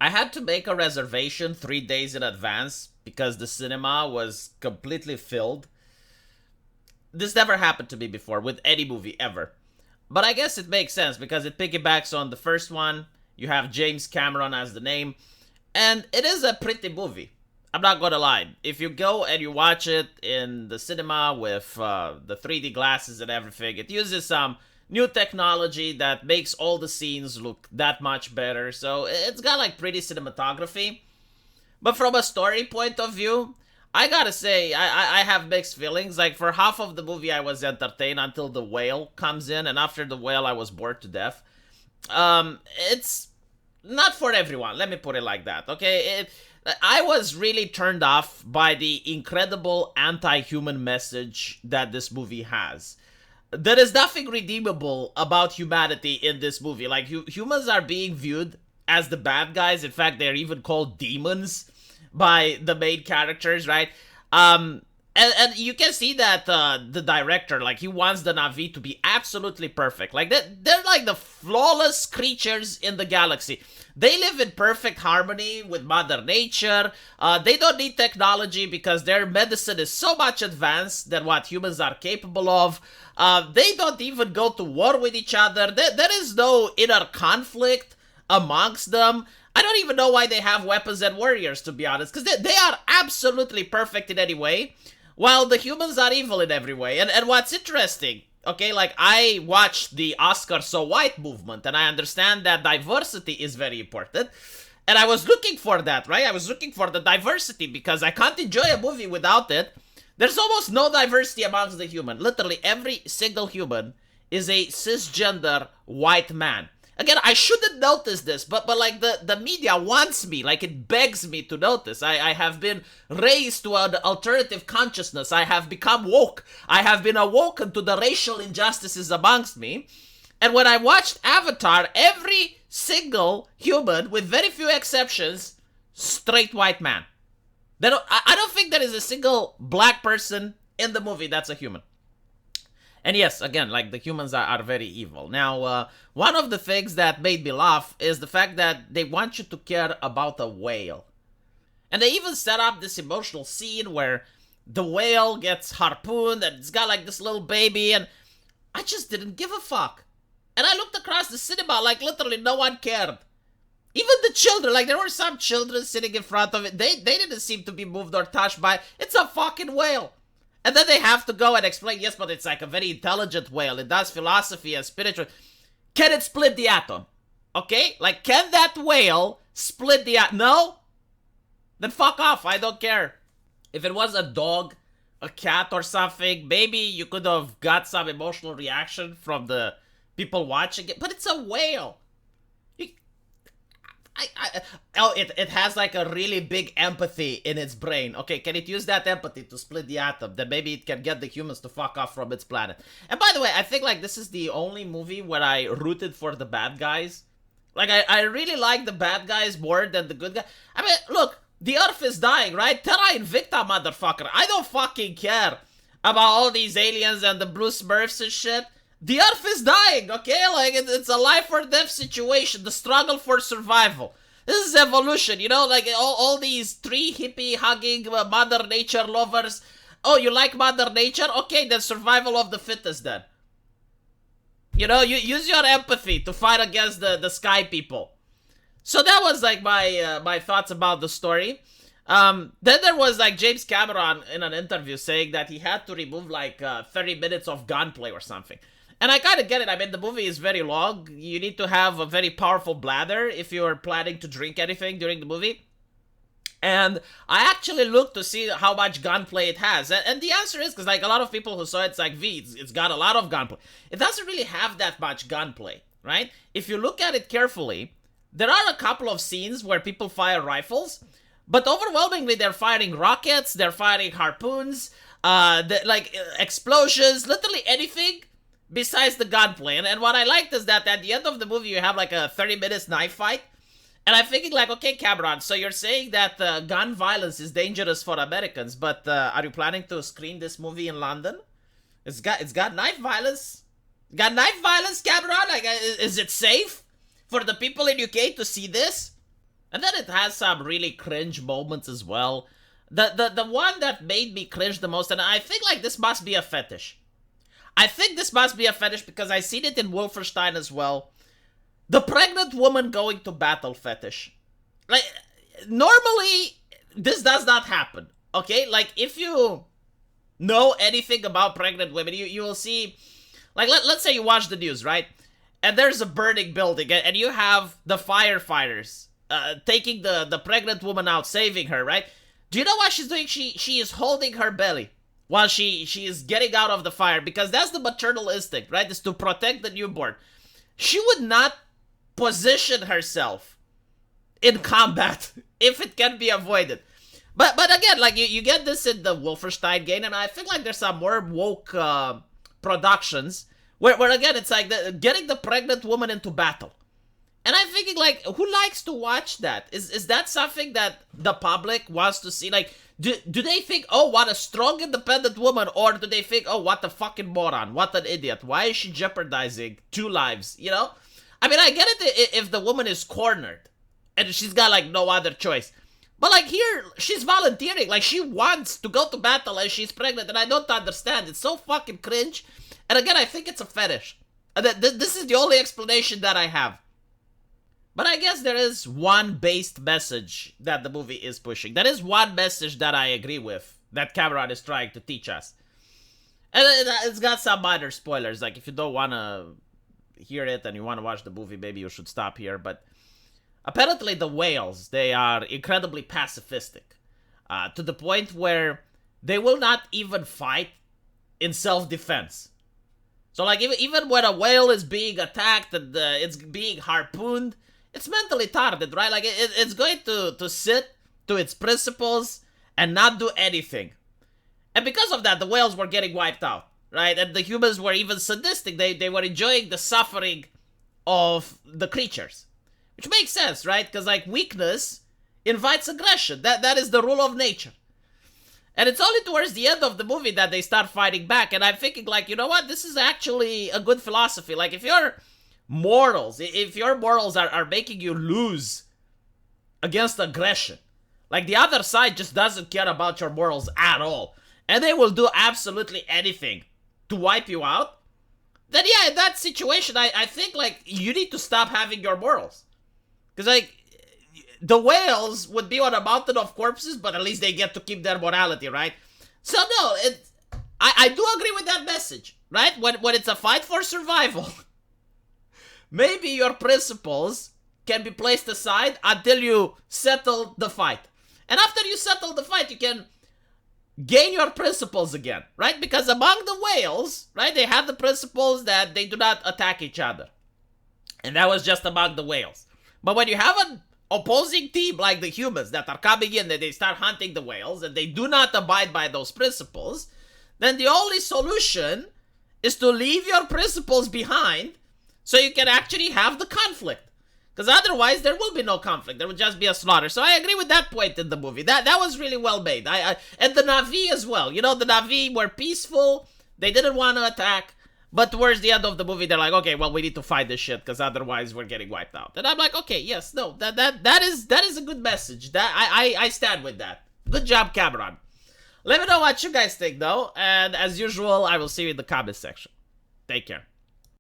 I had to make a reservation 3 days in advance because the cinema was completely filled. This never happened to me before with any movie ever. But I guess it makes sense because it piggybacks on the first one. You have James Cameron as the name. And it is a pretty movie. I'm not gonna lie. If you go and you watch it in the cinema with the 3D glasses and everything, it uses some new technology that makes all the scenes look that much better. So it's got like pretty cinematography. But from a story point of view, I gotta say, I have mixed feelings. Like, for half of the movie, I was entertained until the whale comes in, and after the whale, I was bored to death. It's not for everyone, let me put it like that, okay? I was really turned off by the incredible anti-human message that this movie has. There is nothing redeemable about humanity in this movie. Like, humans are being viewed as the bad guys. In fact, they're even called demons by the main characters, right? And you can see that the director, like, he wants the Na'vi to be absolutely perfect. Like, they're like the flawless creatures in the galaxy. They live in perfect harmony with Mother Nature. They don't need technology because their medicine is so much advanced than what humans are capable of. They don't even go to war with each other. There is no inner conflict amongst them. I don't even know why they have weapons and warriors, to be honest, because they are absolutely perfect in any way, while the humans are evil in every way. And what's interesting, okay, like, I watched the Oscar So White movement, and I understand that diversity is very important, and I was looking for that, right? I was looking for the diversity, because I can't enjoy a movie without it. There's almost no diversity amongst the human. Literally, every single human is a cisgender white man. Again, I shouldn't notice this, but like, the media wants me, like, it begs me to notice. I have been raised to an alternative consciousness. I have become woke. I have been awoken to the racial injustices amongst me. And when I watched Avatar, every single human, with very few exceptions, straight white man. I don't think there is a single black person in the movie that's a human. And yes, again, like, the humans are very evil. Now, one of the things that made me laugh is the fact that they want you to care about a whale. And they even set up this emotional scene where the whale gets harpooned and it's got like this little baby, and I just didn't give a fuck. And I looked across the cinema, like, literally no one cared. Even the children, like, there were some children sitting in front of it. They didn't seem to be moved or touched by it. It's a fucking whale. And then they have to go and explain, yes, but it's like a very intelligent whale. It does philosophy and spiritual. Can it split the atom? Okay? Like, can that whale split the atom? No? Then fuck off. I don't care. If it was a dog, a cat or something, maybe you could have got some emotional reaction from the people watching it. But it's a whale. It has like a really big empathy in its brain. Okay, can it use that empathy to split the atom? Then maybe it can get the humans to fuck off from its planet. And by the way, I think like this is the only movie where I rooted for the bad guys. Like, I really like the bad guys more than the good guys. I mean, look, the Earth is dying, right? Terra Invicta, motherfucker. I don't fucking care about all these aliens and the blue smurfs and shit. The Earth is dying, okay? Like, it's a life or death situation. The struggle for survival. This is evolution, you know? Like, all these three hippie-hugging Mother Nature lovers. Oh, you like Mother Nature? Okay, then survival of the fittest, then. You know, you use your empathy to fight against the sky people. So that was, like, my thoughts about the story. Then there was, like, James Cameron in an interview saying that he had to remove, like, 30 minutes of gunplay or something. And I kind of get it. I mean, the movie is very long. You need to have a very powerful bladder if you're planning to drink anything during the movie. And I actually looked to see how much gunplay it has. And the answer is, because like a lot of people who saw it's like, it's got a lot of gunplay. It doesn't really have that much gunplay, right? If you look at it carefully, there are a couple of scenes where people fire rifles. But overwhelmingly, they're firing rockets, they're firing harpoons, explosions, literally anything besides the gunplay. And what I liked is that at the end of the movie, you have like a 30-minute knife fight. And I'm thinking like, okay, Cameron, so you're saying that gun violence is dangerous for Americans, but are you planning to screen this movie in London? It's got knife violence. Got knife violence, Cameron? Like, is it safe for the people in UK to see this? And then it has some really cringe moments as well. The one that made me cringe the most, and I think like this must be a fetish. I think this must be a fetish because I seen it in Wolfenstein as well. The pregnant woman going to battle fetish. Like, normally, this does not happen. Okay? Like, if you know anything about pregnant women, you will see... Like, let's say you watch the news, right? And there's a burning building, and you have the firefighters taking the pregnant woman out, saving her, right? Do you know what she's doing? She is holding her belly while she is getting out of the fire, because that's the maternal instinct, right? Is to protect the newborn. She would not position herself in combat if it can be avoided. But again, like you get this in the Wolfenstein game, and I feel like there's some more woke productions where again it's like getting the pregnant woman into battle. And I'm thinking, like, who likes to watch that? Is that something that the public wants to see? Like, do they think, oh, what a strong, independent woman? Or do they think, oh, what a fucking moron? What an idiot. Why is she jeopardizing 2 lives, you know? I mean, I get it if the woman is cornered and she's got, like, no other choice. But, like, here, she's volunteering. Like, she wants to go to battle and she's pregnant, and I don't understand. It's so fucking cringe. And again, I think it's a fetish. This is the only explanation that I have. But I guess there is one based message that the movie is pushing. There is one message that I agree with, that Cameron is trying to teach us. And it's got some minor spoilers. Like, if you don't want to hear it and you want to watch the movie, maybe you should stop here. But apparently the whales, they are incredibly pacifistic. To the point where they will not even fight in self-defense. So, like, even when a whale is being attacked and it's being harpooned, it's mentally retarded, right? Like, it's going to sit to its principles and not do anything. And because of that, the whales were getting wiped out, right? And the humans were even sadistic. They were enjoying the suffering of the creatures. Which makes sense, right? Because, like, weakness invites aggression. That is the rule of nature. And it's only towards the end of the movie that they start fighting back. And I'm thinking, like, you know what? This is actually a good philosophy. Like, if your morals are making you lose against aggression, like, the other side just doesn't care about your morals at all, and they will do absolutely anything to wipe you out, then yeah, in that situation, I think, like, you need to stop having your morals. Because, like, the whales would be on a mountain of corpses, but at least they get to keep their morality, right? So no, I do agree with that message, right? When it's a fight for survival, maybe your principles can be placed aside until you settle the fight. And after you settle the fight, you can gain your principles again, right? Because among the whales, right, they have the principles that they do not attack each other. And that was just among the whales. But when you have an opposing team like the humans that are coming in and they start hunting the whales and they do not abide by those principles, then the only solution is to leave your principles behind so you can actually have the conflict. Because otherwise there will be no conflict. There will just be a slaughter. So I agree with that point in the movie. That was really well made. And the Na'vi as well. You know, the Na'vi were peaceful. They didn't want to attack. But towards the end of the movie, they're like, okay, well, we need to fight this shit because otherwise we're getting wiped out. And I'm like, okay, yes, no, that is a good message. That I stand with that. Good job, Cameron. Let me know what you guys think, though. And as usual, I will see you in the comment section. Take care.